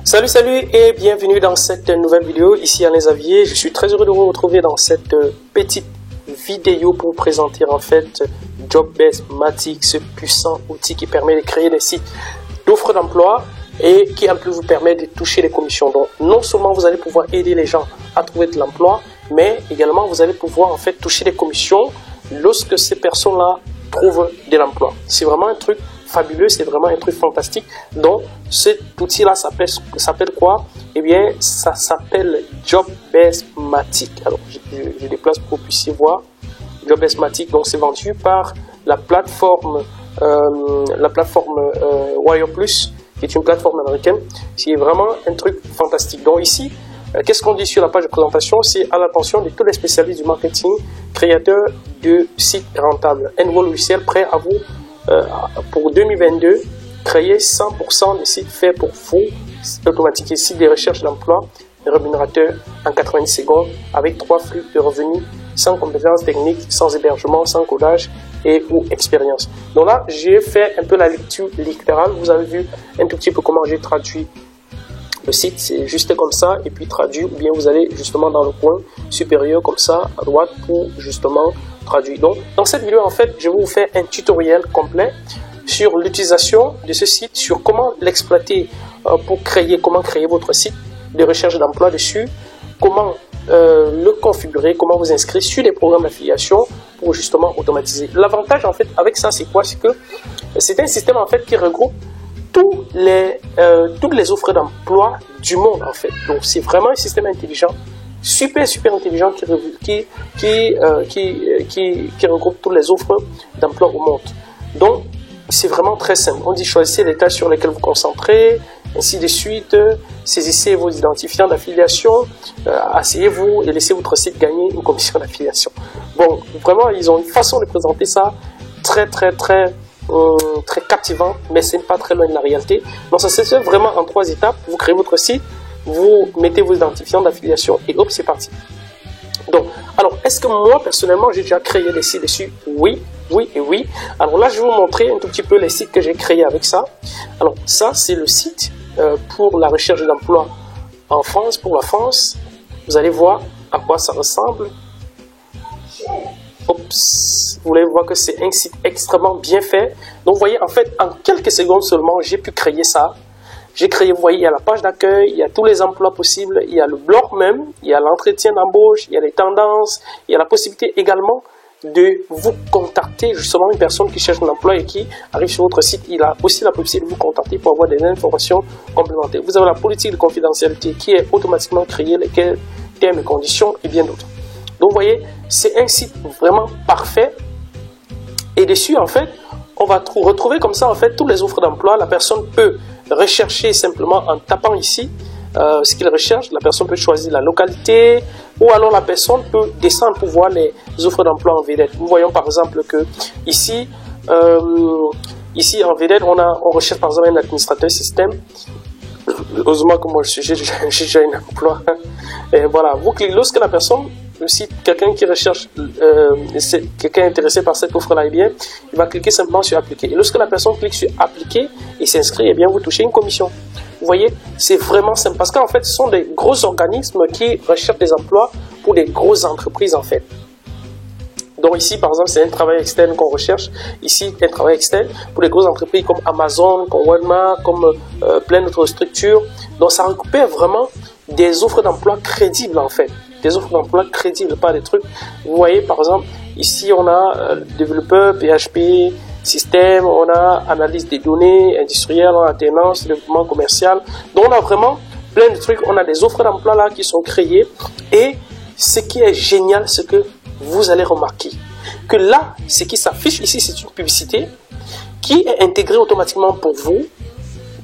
Salut et bienvenue dans cette nouvelle vidéo. Ici Alain Xavier, je suis très heureux de vous retrouver dans cette petite vidéo pour vous présenter en fait JobBestMatic, ce puissant outil qui permet de créer des sites d'offres d'emploi et qui en plus vous permet de toucher les commissions. Donc non seulement vous allez pouvoir aider les gens à trouver de l'emploi, mais également vous allez pouvoir en fait toucher des commissions lorsque ces personnes-là trouvent de l'emploi. C'est vraiment un truc fabuleux, c'est vraiment un truc fantastique. Donc cet outil là s'appelle quoi? Eh bien ça s'appelle JobBestMatic. Alors je déplace pour que vous puissiez voir. JobBestMatic, donc c'est vendu par la plateforme Wire Plus, qui est une plateforme américaine. C'est vraiment un truc fantastique. Donc ici, qu'est-ce qu'on dit sur la page de présentation? C'est à l'attention de tous les spécialistes du marketing, créateurs de sites rentables. Un nouveau logiciel prêt à vous pour 2022, créer 100% des sites faits pour vous, automatiquer sites de recherche d'emploi, rémunérateurs en 90 secondes, avec 3 flux de revenus, sans compétences techniques, sans hébergement, sans codage et ou expérience. Donc là, j'ai fait un peu la lecture littérale. Vous avez vu un tout petit peu comment j'ai traduit le site. C'est juste comme ça et puis traduit, ou bien vous allez justement dans le coin supérieur comme ça à droite pour justement traduire. Donc dans cette vidéo en fait, je vais vous faire un tutoriel complet sur l'utilisation de ce site, sur comment l'exploiter pour comment créer votre site de recherche d'emploi dessus, comment le configurer, comment vous inscrire sur des programmes d'affiliation pour justement automatiser. L'avantage en fait avec ça, c'est quoi? C'est que c'est un système en fait qui regroupe toutes les offres d'emploi du monde en fait. Donc c'est vraiment un système intelligent, super intelligent qui regroupe toutes les offres d'emploi au monde. Donc c'est vraiment très simple. On dit choisissez les tâches sur lesquelles vous concentrez, ainsi de suite. Saisissez vos identifiants d'affiliation, asseyez-vous et laissez votre site gagner une commission d'affiliation. Bon, vraiment, ils ont une façon de présenter ça très captivant, mais c'est pas très loin de la réalité. Donc ça se fait vraiment en 3 étapes. Vous créez votre site, vous mettez vos identifiants d'affiliation et hop, c'est parti. Donc, alors, est-ce que moi, personnellement, j'ai déjà créé des sites dessus? Oui et oui. Alors là, je vais vous montrer un tout petit peu les sites que j'ai créés avec ça. Alors, ça, c'est le site pour la recherche d'emploi en France, pour la France. Vous allez voir à quoi ça ressemble. Oups, vous allez voir que c'est un site extrêmement bien fait. Donc, vous voyez, en fait, en quelques secondes seulement, j'ai pu créer ça. J'ai créé, vous voyez, il y a la page d'accueil, il y a tous les emplois possibles, il y a le blog même, il y a l'entretien d'embauche, il y a les tendances, il y a la possibilité également de vous contacter, justement une personne qui cherche un emploi et qui arrive sur votre site. Il a aussi la possibilité de vous contacter pour avoir des informations complémentaires. Vous avez la politique de confidentialité qui est automatiquement créée, lesquels termes et conditions et bien d'autres. Donc vous voyez, c'est un site vraiment parfait. Et dessus, en fait, on va retrouver comme ça, en fait, toutes les offres d'emploi. La personne peut rechercher simplement en tapant ici ce qu'il recherche. La personne peut choisir la localité ou alors la personne peut descendre pour voir les offres d'emploi en vedette. Nous voyons par exemple que ici en vedette, on recherche par exemple un administrateur système. Heureusement que moi j'ai déjà un emploi. Et voilà, vous cliquez lorsque la personne, si quelqu'un qui recherche, quelqu'un intéressé par cette offre-là, eh bien, il va cliquer simplement sur appliquer. Et lorsque la personne clique sur appliquer et s'inscrit, eh bien, vous touchez une commission. Vous voyez, c'est vraiment simple parce qu'en fait, ce sont des gros organismes qui recherchent des emplois pour des grosses entreprises en fait. Donc ici, par exemple, c'est un travail externe qu'on recherche. Ici, un travail externe pour les grosses entreprises comme Amazon, comme Walmart, comme plein d'autres structures. Donc ça récupère vraiment des offres d'emploi crédibles en fait. Des offres d'emploi crédibles, pas des trucs. Vous voyez, par exemple, ici, on a développeur, PHP, système, on a analyse des données, industrielle, on a alternance, développement commercial. Donc, on a vraiment plein de trucs. On a des offres d'emploi là qui sont créées. Et ce qui est génial, c'est que vous allez remarquer que là, ce qui s'affiche ici, c'est une publicité qui est intégrée automatiquement pour vous,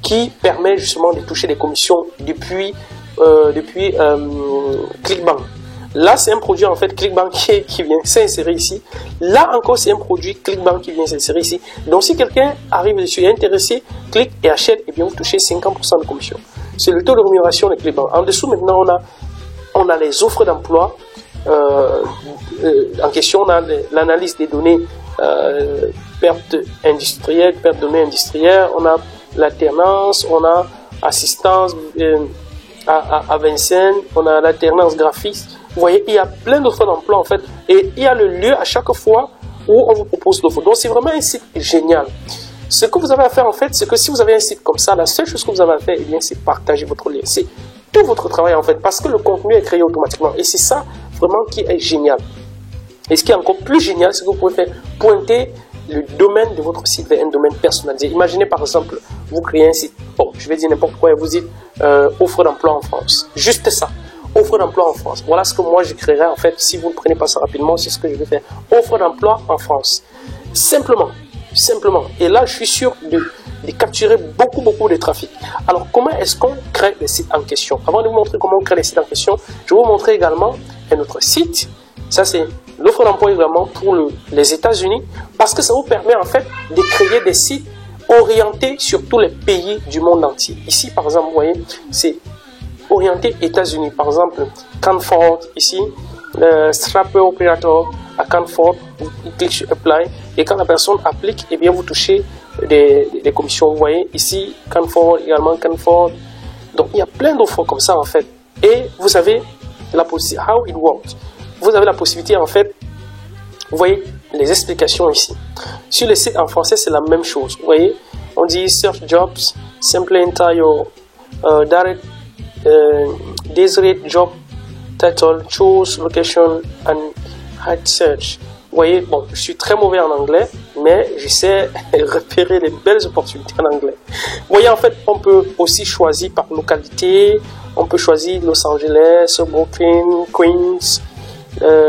qui permet justement de toucher des commissions depuis Clickbank. Là, c'est un produit en fait Clickbank qui vient s'insérer ici. Là encore, c'est un produit Clickbank qui vient s'insérer ici. Donc, si quelqu'un arrive dessus et est intéressé, clique et achète, et bien vous touchez 50% de commission. C'est le taux de rémunération de Clickbank. En dessous, maintenant, on a les offres d'emploi. En question, on a l'analyse des données, perte industrielle, perte de données industrielles. On a l'alternance, on a assistance à Vincennes, on a l'alternance graphique. Vous voyez, il y a plein d'offres d'emploi en fait, et il y a le lieu à chaque fois où on vous propose l'offre. Donc c'est vraiment un site génial. Ce que vous avez à faire en fait, c'est que si vous avez un site comme ça, la seule chose que vous avez à faire, eh bien, c'est partager votre lien. C'est tout votre travail en fait, parce que le contenu est créé automatiquement. Et c'est ça vraiment qui est génial. Et ce qui est encore plus génial, c'est que vous pouvez faire pointer le domaine de votre site vers un domaine personnalisé. Imaginez par exemple, vous créez un site, bon, je vais dire n'importe quoi, et vous dites offre d'emploi en France. Juste ça. Offre d'emploi en France. Voilà ce que moi je créerai en fait. Si vous ne prenez pas ça rapidement, c'est ce que je vais faire. Offre d'emploi en France. Simplement. Et là, je suis sûr de capturer beaucoup de trafic. Alors, comment est-ce qu'on crée les sites en question? Avant de vous montrer comment on crée les sites en question, je vais vous montrer également un autre site. Ça, c'est l'offre d'emploi également pour les États-Unis, parce que ça vous permet en fait de créer des sites orientés sur tous les pays du monde entier. Ici, par exemple, vous voyez, c'est orienté États-Unis. Par exemple, Canford, ici, Strapper Operator à Canford, vous cliquez sur Apply, et quand la personne applique, eh bien, vous touchez des commissions. Vous voyez, ici, Canford, également Canford. Donc, il y a plein d'offres comme ça, en fait. Et vous avez la possibilité, how it works. Vous avez la possibilité, en fait, vous voyez les explications ici. Sur les sites en français, c'est la même chose. Vous voyez, on dit Search Jobs, Simply Enter your direct desired job title, choose location and hide search. Vous voyez, bon, je suis très mauvais en anglais, mais je sais repérer les belles opportunités en anglais. Vous voyez, en fait, on peut aussi choisir par localité. On peut choisir Los Angeles, Brooklyn, Queens,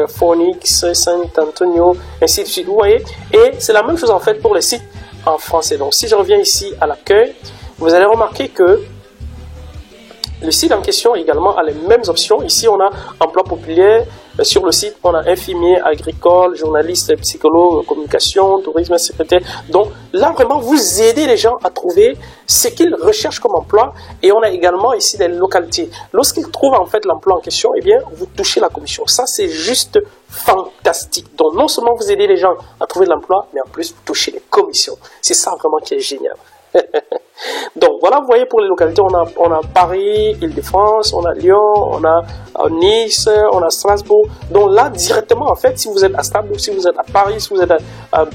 Phoenix, San Antonio, ainsi de suite. Vous voyez, et c'est la même chose en fait pour les sites en français. Donc, si je reviens ici à l'accueil, vous allez remarquer que le site en question également a les mêmes options. Ici, on a emploi populaire. Sur le site, on a infirmier, agricole, journaliste, psychologue, communication, tourisme, secrétaire. Donc là, vraiment, vous aidez les gens à trouver ce qu'ils recherchent comme emploi. Et on a également ici des localités. Lorsqu'ils trouvent en fait l'emploi en question, eh bien, vous touchez la commission. Ça, c'est juste fantastique. Donc non seulement vous aidez les gens à trouver de l'emploi, mais en plus, vous touchez les commissions. C'est ça vraiment qui est génial. Donc voilà, vous voyez, pour les localités, on a Paris, Île-de-France, on a Lyon, on a Nice, on a Strasbourg. Donc là, directement, en fait, si vous êtes à Strasbourg, si vous êtes à Paris, si vous êtes à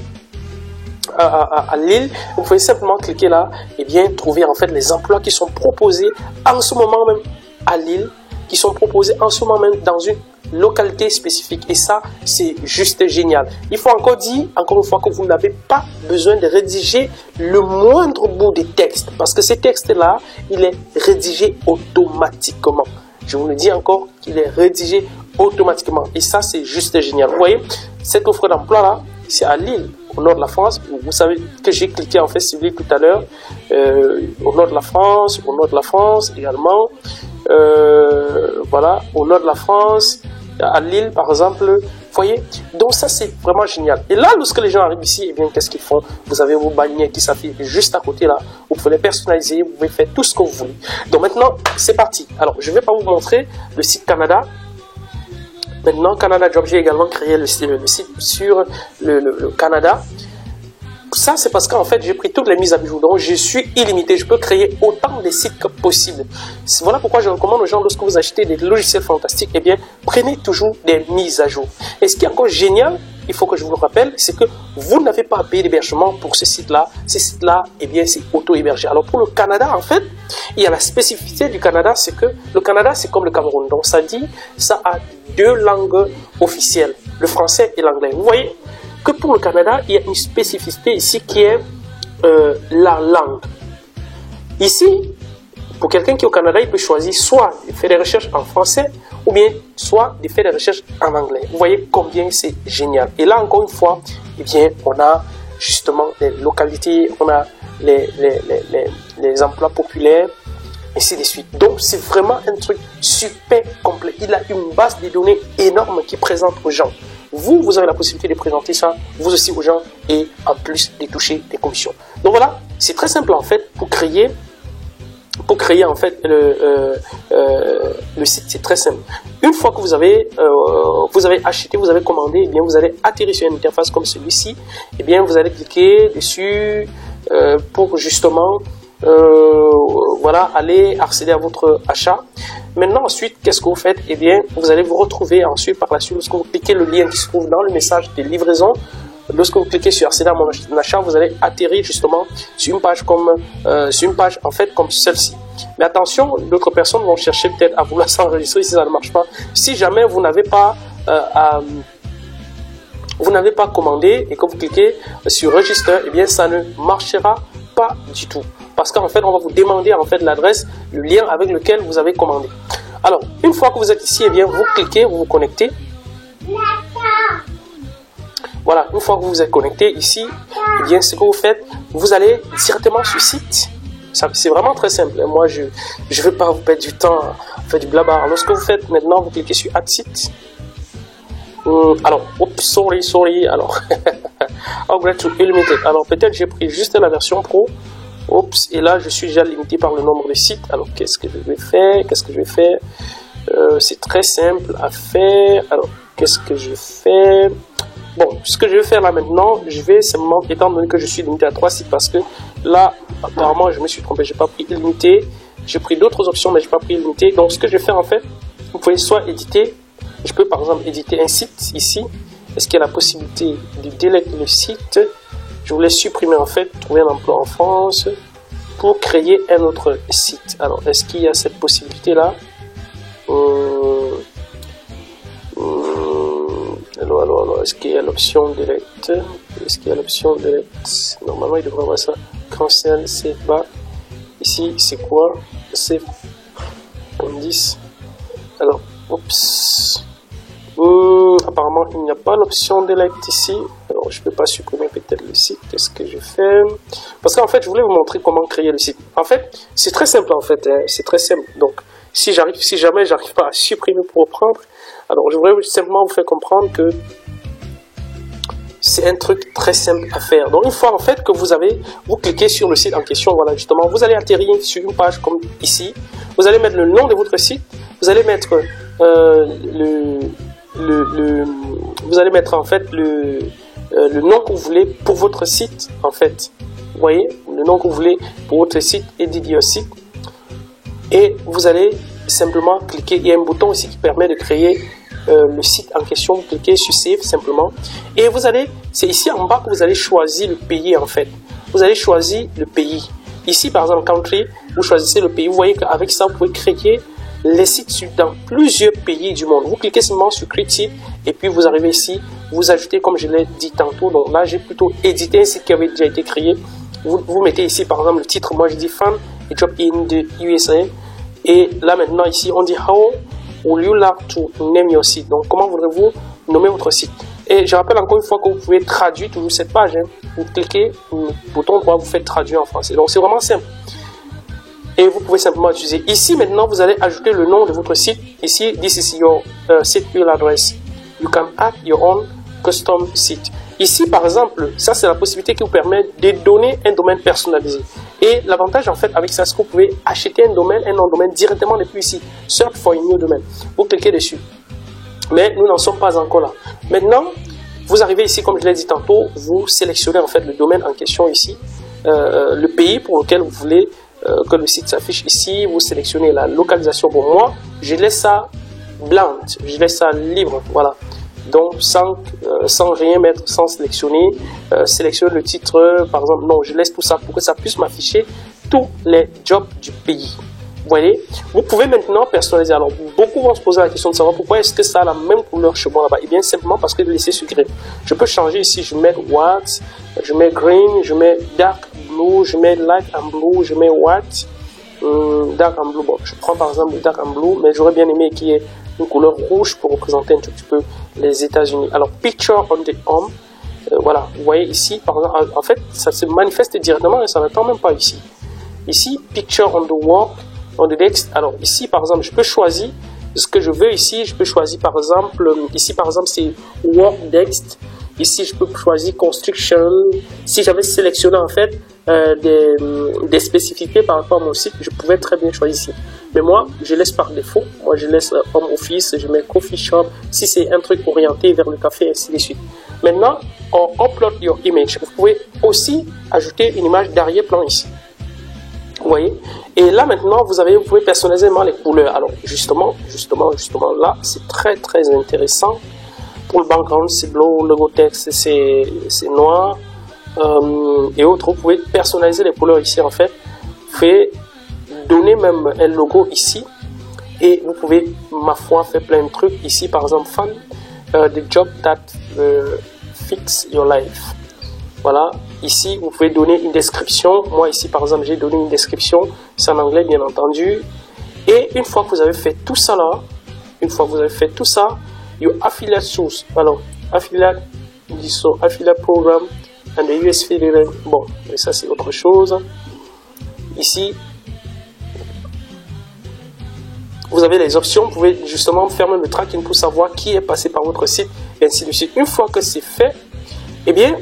Lille, vous pouvez simplement cliquer là et bien trouver en fait les emplois qui sont proposés en ce moment même à Lille, qui sont proposés en ce moment même dans une localité spécifique. Et ça, c'est juste génial. Il faut encore dire, encore une fois, que vous n'avez pas besoin de rédiger le moindre bout de texte, parce que ce texte-là, il est rédigé automatiquement. Je vous le dis encore, qu'il est rédigé automatiquement. Et ça, c'est juste génial. Vous voyez, cette offre d'emploi-là, c'est à Lille, au nord de la France. Vous savez que j'ai cliqué en fait sur Lille tout à l'heure. Au nord de la France également. Voilà, au nord de la France, à Lille par exemple. Vous voyez, donc ça c'est vraiment génial. Et là, lorsque les gens arrivent ici, eh bien, qu'est-ce qu'ils font? Vous avez vos bannières qui s'affichent juste à côté là. Vous pouvez les personnaliser, vous pouvez faire tout ce que vous voulez. Donc maintenant, c'est parti. Alors, je ne vais pas vous montrer le site Canada. Maintenant, Canada Job, j'ai également créé le site sur le Canada. Ça, c'est parce qu'en fait, j'ai pris toutes les mises à jour. Donc, je suis illimité. Je peux créer autant de sites que possible. Voilà pourquoi je recommande aux gens, lorsque vous achetez des logiciels fantastiques, eh bien, prenez toujours des mises à jour. Et ce qui est encore génial, il faut que je vous le rappelle, c'est que vous n'avez pas à payer d'hébergement pour ce site-là. Ce site-là, eh bien, c'est auto-hébergé. Alors, pour le Canada, en fait, il y a la spécificité du Canada, c'est que le Canada, c'est comme le Cameroun. Donc, ça dit, ça a deux langues officielles, le français et l'anglais. Vous voyez que pour le Canada, il y a une spécificité ici qui est la langue. Ici, pour quelqu'un qui est au Canada, il peut choisir soit de faire des recherches en français ou bien soit de faire des recherches en anglais. Vous voyez combien c'est génial. Et là, encore une fois, eh bien, on a justement les localités, on a les emplois populaires, ainsi de suite. Donc, c'est vraiment un truc super complet. Il a une base de données énorme qui présente aux gens. Vous avez la possibilité de présenter ça, vous aussi aux gens, et en plus de toucher des commissions. Donc voilà, c'est très simple en fait pour créer en fait le site. C'est très simple. Une fois que vous avez acheté, vous avez commandé, et bien vous allez atterrir sur une interface comme celui-ci. Et bien vous allez cliquer dessus pour justement voilà, aller accéder à votre achat. Maintenant, ensuite, qu'est-ce que vous faites? Eh bien, vous allez vous retrouver ensuite par la suite, lorsque vous cliquez le lien qui se trouve dans le message de livraison, lorsque vous cliquez sur accéder à mon achat, vous allez atterrir justement sur une page comme en fait comme celle-ci. Mais attention, d'autres personnes vont chercher peut-être à vouloir s'enregistrer si ça ne marche pas. Si jamais vous n'avez pas commandé et que vous cliquez sur register, eh bien ça ne marchera pas du tout. Parce qu'en fait, on va vous demander en fait l'adresse, le lien avec lequel vous avez commandé. Alors, une fois que vous êtes ici, eh bien vous cliquez, vous vous connectez. Voilà, une fois que vous êtes connecté ici, eh bien ce que vous faites, vous allez directement sur le site. C'est vraiment très simple. Moi, je ne vais pas vous perdre du temps à faire du blabla. Alors, ce que vous faites maintenant, vous cliquez sur Add Site. Alors, oups, sorry. Alors, upgrade to Unlimited. Alors, peut-être j'ai pris juste la version Pro. Oups, et là, je suis déjà limité par le nombre de sites. Alors, qu'est-ce que je vais faire? C'est très simple à faire. Alors, qu'est-ce que je fais? Bon, ce que je vais faire là maintenant, je vais simplement, étant donné que je suis limité à 3 sites, parce que là, apparemment, je me suis trompé, j'ai pas pris illimité. J'ai pris d'autres options, mais j'ai pas pris illimité. Donc, ce que je vais faire en fait, vous pouvez soit éditer. Je peux par exemple éditer un site ici. Est-ce qu'il y a la possibilité de déliter le site? Je voulais supprimer en fait, trouver un emploi en France pour créer un autre site. Alors, est-ce qu'il y a cette possibilité là? Alors, est-ce qu'il y a l'option delete? Est-ce qu'il y a l'option delete? Normalement, il devrait avoir ça. Cancel, save back. Ici, c'est quoi? Save comme 10. Alors, oups. Apparemment, il n'y a pas l'option delete ici. Alors, je ne peux pas supprimer peut-être le site. Qu'est-ce que je fais? Parce qu'en fait, je voulais vous montrer comment créer le site. En fait, c'est très simple en fait. Hein. C'est très simple. Donc, si jamais j'arrive pas à supprimer pour reprendre, alors je voudrais simplement vous faire comprendre que c'est un truc très simple à faire. Donc, une fois en fait que vous cliquez sur le site en question, voilà, justement, vous allez atterrir sur une page comme ici. Vous allez mettre le nom de votre site. Vous allez mettre vous allez mettre en fait le nom que vous voulez pour votre site en fait. Vous voyez, le nom que vous voulez pour votre site et Didier site. Et vous allez simplement cliquer. Il y a un bouton ici qui permet de créer le site en question. Vous cliquez sur Save simplement. Et vous allez, c'est ici en bas que vous allez choisir le pays en fait. Vous allez choisir le pays. Ici par exemple Country, vous choisissez le pays. Vous voyez qu'avec ça vous pouvez créer les sites dans plusieurs pays du monde. Vous cliquez seulement sur Create Site et puis vous arrivez ici, vous ajoutez comme je l'ai dit tantôt. Donc là, j'ai plutôt édité un site qui avait déjà été créé. Vous mettez ici par exemple le titre. Moi, je dis Fan et Job in the USA. Et là maintenant ici, on dit How would you like to name your site? Donc comment voudrez-vous nommer votre site? Et je rappelle encore une fois que vous pouvez traduire toujours cette page. Hein. Vous cliquez, le bouton droit, vous faites traduire en français. Donc c'est vraiment simple. Et vous pouvez simplement utiliser. Ici, maintenant, vous allez ajouter le nom de votre site. Ici, this is your site email address. You can add your own custom site. Ici, par exemple, ça, c'est la possibilité qui vous permet de donner un domaine personnalisé. Et l'avantage, en fait, avec ça, c'est que vous pouvez acheter un domaine, un nom de domaine directement depuis ici. Search for a new domain. Vous cliquez dessus. Mais nous n'en sommes pas encore là. Maintenant, vous arrivez ici, comme je l'ai dit tantôt, vous sélectionnez, en fait, le domaine en question ici. Le pays pour lequel vous voulez que le site s'affiche ici, vous sélectionnez la localisation. Pour moi, je laisse ça blanc, je laisse ça libre, voilà. Donc sans rien mettre, sans sélectionner, sélectionner le titre, par exemple. Non, je laisse tout ça pour que ça puisse m'afficher tous les jobs du pays. Vous voyez, vous pouvez maintenant personnaliser. Alors, beaucoup vont se poser la question de savoir pourquoi est-ce que ça a la même couleur chez moi là-bas. Et bien simplement parce que je l'ai laissé sur green. Je peux changer ici, je mets white, je mets green, je mets dark blue, je mets light and blue, je mets white, dark and blue. Bon, je prends par exemple le dark and blue, mais j'aurais bien aimé qu'il y ait une couleur rouge pour représenter un tout petit peu les États-Unis. Alors, picture on the home. Voilà, vous voyez ici, par exemple, en fait, ça se manifeste directement et ça n'attend même pas ici. Ici, picture on the work. On the next. Alors ici par exemple je peux choisir ce que je veux ici. Je peux choisir par exemple ici par exemple c'est work next. Ici je peux choisir construction. Si j'avais sélectionné en fait des spécificités par rapport à mon site, je pouvais très bien choisir ici. Mais moi je laisse par défaut. Moi je laisse home office, je mets coffee shop. Si c'est un truc orienté vers le café, ainsi de suite. Maintenant on upload your image. Vous pouvez aussi ajouter une image d'arrière-plan ici. Vous voyez? Et là maintenant, vous pouvez personnaliser les couleurs. Alors justement, là, c'est très intéressant. Pour le background, c'est bleu, le logo texte, c'est noir et autres. Vous pouvez personnaliser les couleurs ici en fait. Vous pouvez donner même un logo ici et vous pouvez, ma foi, faire plein de trucs ici. Par exemple, fan the job that fix your life. Voilà, ici vous pouvez donner une description. Moi ici par exemple j'ai donné une description, c'est en anglais bien entendu. Et une fois que vous avez fait tout ça là, your affiliate source, alors affiliate program and the US affiliate. Bon, mais ça c'est autre chose. Ici vous avez les options, vous pouvez justement faire même le tracking pour savoir qui est passé par votre site et ainsi de suite. Une fois que c'est fait, eh bien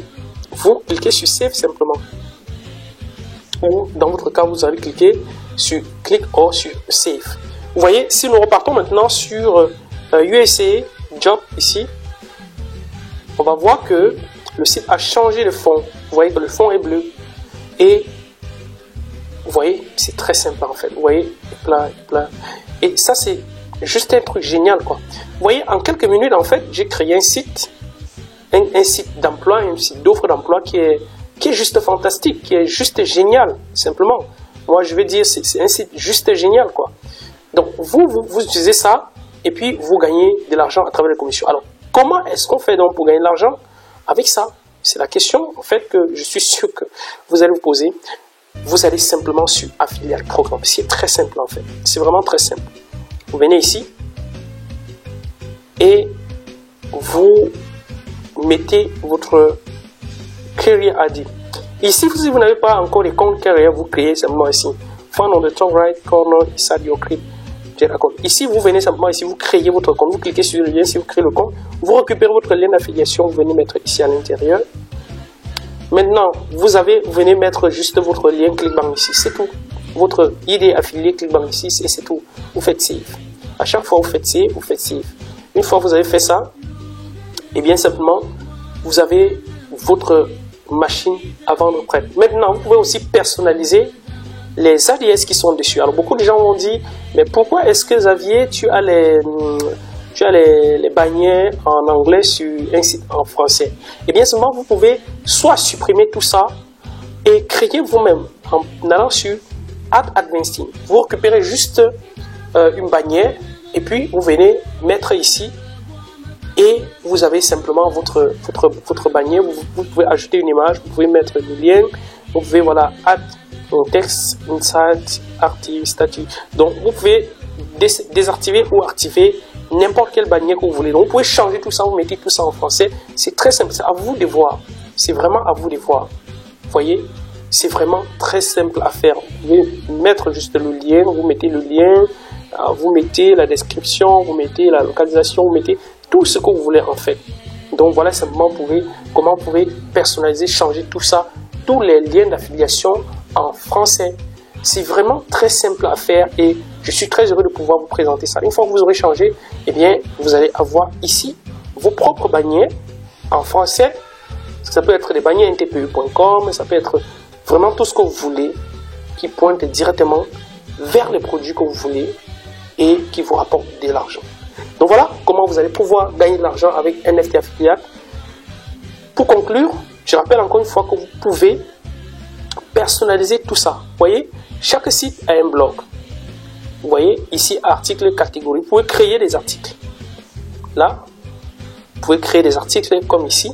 vous cliquez sur Save simplement. Ou dans votre cas, vous allez cliquer sur Click or sur Save. Vous voyez, si nous repartons maintenant sur USA Job ici, on va voir que le site a changé de fond. Vous voyez que le fond est bleu. Et vous voyez, c'est très simple en fait. Vous voyez, plein. Et ça, c'est juste un truc génial, quoi. Vous voyez, en quelques minutes, en fait, j'ai créé un site. Un site d'emploi, un site d'offre d'emploi qui est juste fantastique, qui est juste génial, simplement. Moi, je vais dire, c'est un site juste génial, quoi. Donc, vous utilisez ça, et puis vous gagnez de l'argent à travers les commissions. Alors, comment est-ce qu'on fait donc pour gagner de l'argent avec ça? C'est la question, en fait, que je suis sûr que vous allez vous poser. Vous allez simplement sur Affiliate Programme. C'est très simple, en fait. C'est vraiment très simple. Vous venez ici, et vous mettez votre Career ID. Ici, si vous n'avez pas encore les comptes Career, vous créez simplement ici. Find on the top right corner inside your clip. Ici, vous venez simplement ici, vous créez votre compte. Vous cliquez sur le lien, si vous créez le compte, vous récupérez votre lien d'affiliation, vous venez mettre ici à l'intérieur. Maintenant, vous venez mettre juste votre lien Clickbank ici, c'est tout. Votre ID affilié Clickbank ici, et c'est tout. Vous faites Save. À chaque fois, vous faites Save. Une fois que vous avez fait ça, et bien simplement, vous avez votre machine à vendre prête. Maintenant, vous pouvez aussi personnaliser les ADS qui sont dessus. Alors, beaucoup de gens m'ont dit, mais pourquoi est-ce que Xavier, tu as les bannières en anglais sur un site en français? Et bien simplement, vous pouvez soit supprimer tout ça et créer vous-même en allant sur Add Advanced Theme. Vous récupérez juste une bannière et puis vous venez mettre ici. Et vous avez simplement votre bannière, vous pouvez ajouter une image, vous pouvez mettre du lien, vous pouvez voilà, add un texte, inside, active, statut. Donc vous pouvez désactiver ou activer n'importe quelle bannière que vous voulez. Donc vous pouvez changer tout ça, vous mettez tout ça en français. C'est très simple, c'est à vous de voir. C'est vraiment à vous de voir. Vous voyez, c'est vraiment très simple à faire. Vous pouvez mettre juste le lien, vous mettez le lien, vous mettez la description, vous mettez la localisation, vous mettez tout ce que vous voulez en fait. Donc voilà simplement comment vous pouvez personnaliser, changer tout ça, tous les liens d'affiliation en français. C'est vraiment très simple à faire et je suis très heureux de pouvoir vous présenter ça. Une fois que vous aurez changé, eh bien vous allez avoir ici vos propres bannières en français. Ça peut être des bannières ntpu.com, ça peut être vraiment tout ce que vous voulez qui pointe directement vers les produits que vous voulez et qui vous rapportent de l'argent. Donc voilà comment vous allez pouvoir gagner de l'argent avec NFT Affiliate. Pour conclure, je rappelle encore une fois que vous pouvez personnaliser tout ça. Vous voyez, chaque site a un blog. Vous voyez, ici, article, catégorie. Vous pouvez créer des articles. Là, vous pouvez créer des articles comme ici.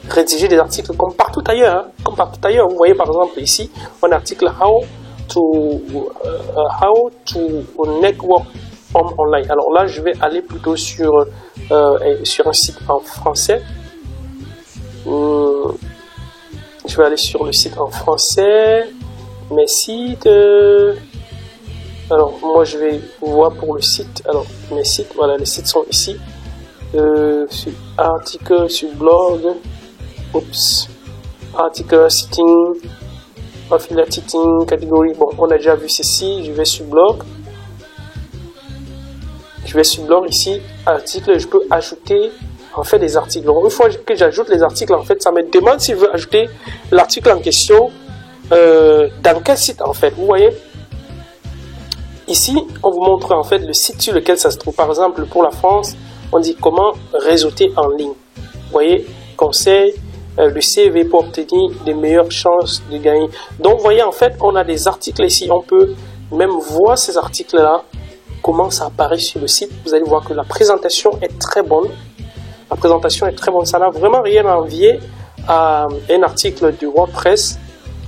Rédiger des articles comme partout ailleurs. Hein, comme partout ailleurs. Vous voyez par exemple ici, un article How to network online. Alors là, je vais aller plutôt sur un site en français. Je vais aller sur le site en français. Mes sites. Alors moi, je vais voir pour le site. Alors mes sites, voilà, les sites sont ici. Sur article, sur blog. Oups. Article, sitting, affiliate sitting, catégorie. Bon, on a déjà vu ceci. Je vais sur blog. Je vais sur blog ici, article, je peux ajouter en fait des articles. Donc, une fois que j'ajoute les articles, en fait, ça me demande si je veux ajouter l'article en question dans quel site en fait. Vous voyez, ici, on vous montre en fait le site sur lequel ça se trouve. Par exemple, pour la France, on dit comment réseauter en ligne. Vous voyez, conseil, le CV pour obtenir des meilleures chances de gagner. Donc, vous voyez, en fait, on a des articles ici. On peut même voir ces articles-là, comment ça apparaît sur le site. Vous allez voir que la présentation est très bonne. La présentation est très bonne. Ça n'a vraiment rien à envier à un article du WordPress.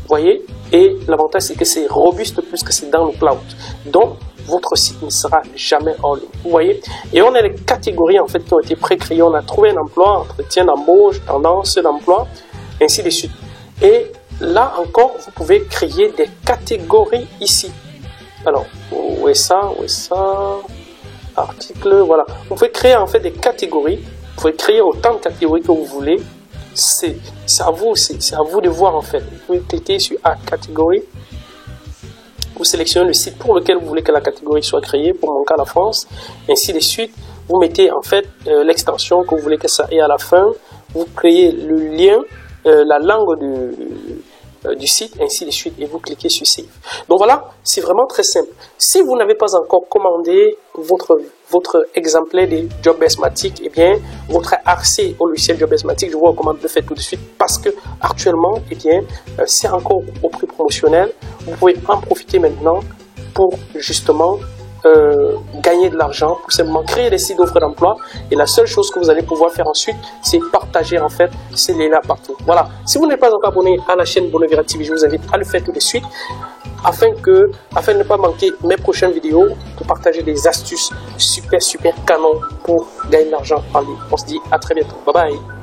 Vous voyez, et l'avantage, c'est que c'est robuste plus que c'est dans le cloud. Donc, votre site ne sera jamais en ligne. Vous voyez, et on a les catégories en fait qui ont été pré-créées. On a trouvé un emploi, entretien d'embauche, tendance d'emploi, ainsi de suite. Et là encore, vous pouvez créer des catégories ici. Alors, où est ça? Où est ça? Article, voilà. Vous pouvez créer en fait des catégories. Vous pouvez créer autant de catégories que vous voulez. C'est à vous de voir en fait. Vous pouvez cliquer sur catégorie. Vous sélectionnez le site pour lequel vous voulez que la catégorie soit créée, pour mon cas la France, ainsi de suite. Vous mettez en fait l'extension que vous voulez que ça ait à la fin. Vous créez le lien, la langue du site, ainsi de suite, et vous cliquez sur Save. Donc voilà, c'est vraiment très simple. Si vous n'avez pas encore commandé votre exemplaire de Jobsmatic, eh bien, votre accès au logiciel Jobsmatic, je vous recommande de le faire tout de suite parce que actuellement, eh bien, c'est encore au prix promotionnel. Vous pouvez en profiter maintenant pour justement gagner de l'argent, pour simplement créer des sites d'offres d'emploi. Et la seule chose que vous allez pouvoir faire ensuite, c'est partager en fait ces liens-là partout. Voilà. Si vous n'êtes pas encore abonné à la chaîne Bonneviera TV, je vous invite à le faire tout de suite afin de ne pas manquer mes prochaines vidéos pour partager des astuces super canon pour gagner de l'argent en ligne. On se dit à très bientôt. Bye bye.